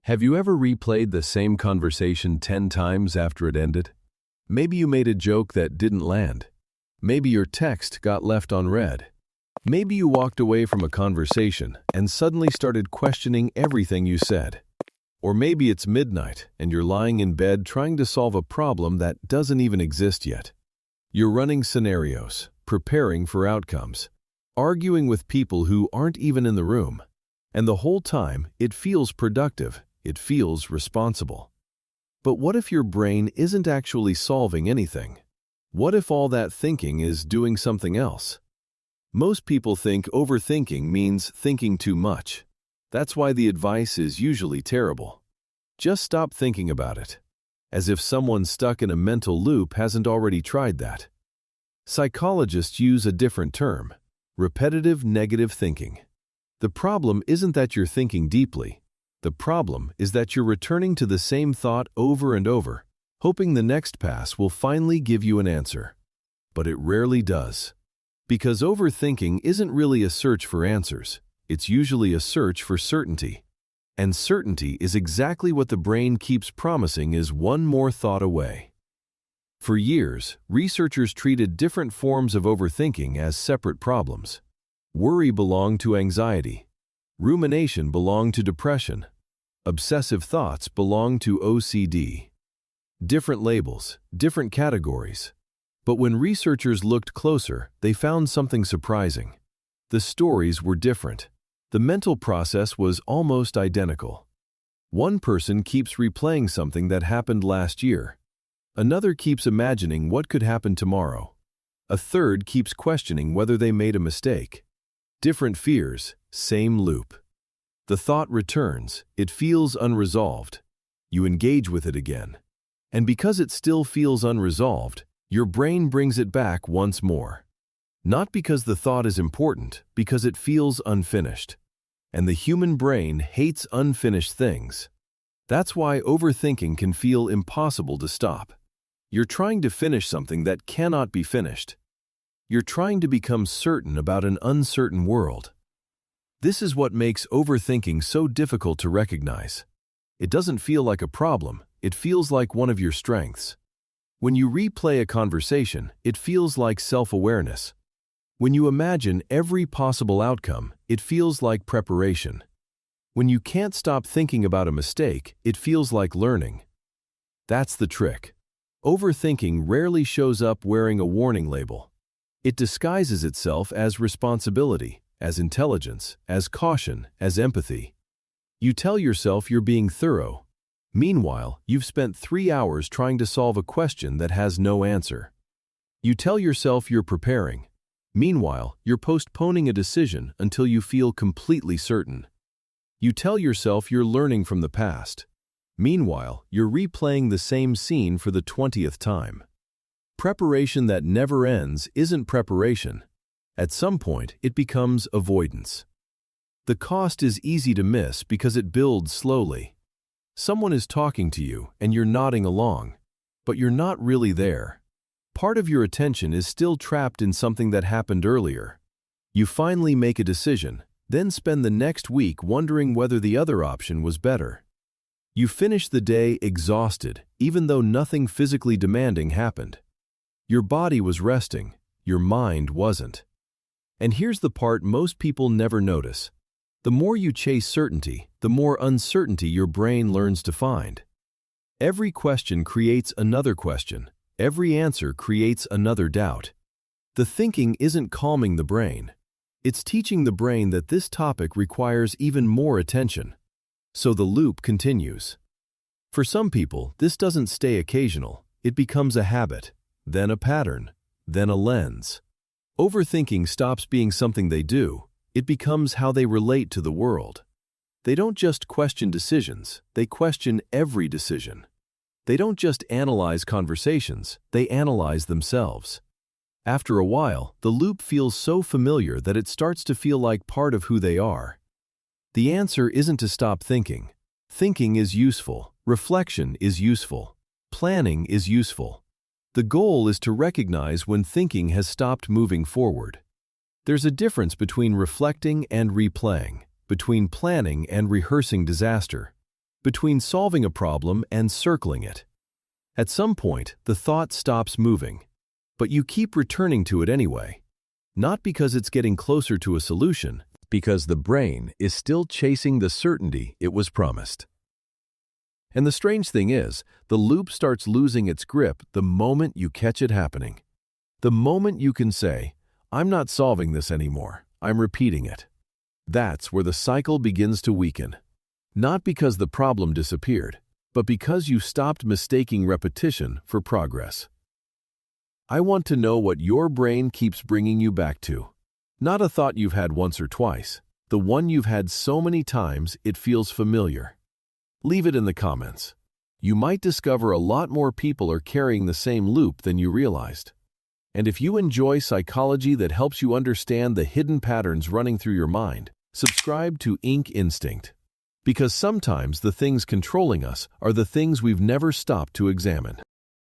Have you ever replayed the same conversation 10 times after it ended? Maybe you made a joke that didn't land. Maybe your text got left unread. Maybe you walked away from a conversation and suddenly started questioning everything you said. Or maybe it's midnight and you're lying in bed trying to solve a problem that doesn't even exist yet. You're running scenarios, preparing for outcomes, arguing with people who aren't even in the room. And the whole time, it feels productive, it feels responsible. But what if your brain isn't actually solving anything? What if all that thinking is doing something else? Most people think overthinking means thinking too much. That's why the advice is usually terrible. Just stop thinking about it. As if someone stuck in a mental loop hasn't already tried that. Psychologists use a different term: repetitive negative thinking. The problem isn't that you're thinking deeply. The problem is that you're returning to the same thought over and over, hoping the next pass will finally give you an answer. But it rarely does. Because overthinking isn't really a search for answers. It's usually a search for certainty. And certainty is exactly what the brain keeps promising is one more thought away. For years, researchers treated different forms of overthinking as separate problems. Worry belonged to anxiety. Rumination belonged to depression. Obsessive thoughts belonged to OCD. Different labels, different categories. But when researchers looked closer, they found something surprising. The stories were different. The mental process was almost identical. One person keeps replaying something that happened last year. Another keeps imagining what could happen tomorrow. A third keeps questioning whether they made a mistake. Different fears, same loop. The thought returns, it feels unresolved. You engage with it again. And because it still feels unresolved, your brain brings it back once more. Not because the thought is important, because it feels unfinished. And the human brain hates unfinished things. That's why overthinking can feel impossible to stop. You're trying to finish something that cannot be finished. You're trying to become certain about an uncertain world. This is what makes overthinking so difficult to recognize. It doesn't feel like a problem, it feels like one of your strengths. When you replay a conversation, it feels like self-awareness. When you imagine every possible outcome, it feels like preparation. When you can't stop thinking about a mistake, it feels like learning. That's the trick. Overthinking rarely shows up wearing a warning label. It disguises itself as responsibility, as intelligence, as caution, as empathy. You tell yourself you're being thorough. Meanwhile, you've spent 3 hours trying to solve a question that has no answer. You tell yourself you're preparing. Meanwhile, you're postponing a decision until you feel completely certain. You tell yourself you're learning from the past. Meanwhile, you're replaying the same scene for the 20th time. Preparation that never ends isn't preparation. At some point, it becomes avoidance. The cost is easy to miss because it builds slowly. Someone is talking to you and you're nodding along, but you're not really there. Part of your attention is still trapped in something that happened earlier. You finally make a decision, then spend the next week wondering whether the other option was better. You finish the day exhausted, even though nothing physically demanding happened. Your body was resting, your mind wasn't. And here's the part most people never notice. The more you chase certainty, the more uncertainty your brain learns to find. Every question creates another question. Every answer creates another doubt. The thinking isn't calming the brain. It's teaching the brain that this topic requires even more attention. So the loop continues. For some people, this doesn't stay occasional. It becomes a habit, then a pattern, then a lens. Overthinking stops being something they do. It becomes how they relate to the world. They don't just question decisions, they question every decision. They don't just analyze conversations, they analyze themselves. After a while, the loop feels so familiar that it starts to feel like part of who they are. The answer isn't to stop thinking. Thinking is useful, reflection is useful, planning is useful. The goal is to recognize when thinking has stopped moving forward. There's a difference between reflecting and replaying, between planning and rehearsing disaster. between solving a problem and circling it. At some point, the thought stops moving, but you keep returning to it anyway. Not because it's getting closer to a solution, because the brain is still chasing the certainty it was promised. And the strange thing is, the loop starts losing its grip the moment you catch it happening. The moment you can say, "I'm not solving this anymore, I'm repeating it." That's where the cycle begins to weaken. Not because the problem disappeared, but because you stopped mistaking repetition for progress. I want to know what your brain keeps bringing you back to. Not a thought you've had once or twice, the one you've had so many times it feels familiar. Leave it in the comments. You might discover a lot more people are carrying the same loop than you realized. And if you enjoy psychology that helps you understand the hidden patterns running through your mind, subscribe to Ink Instinct. Because sometimes the things controlling us are the things we've never stopped to examine.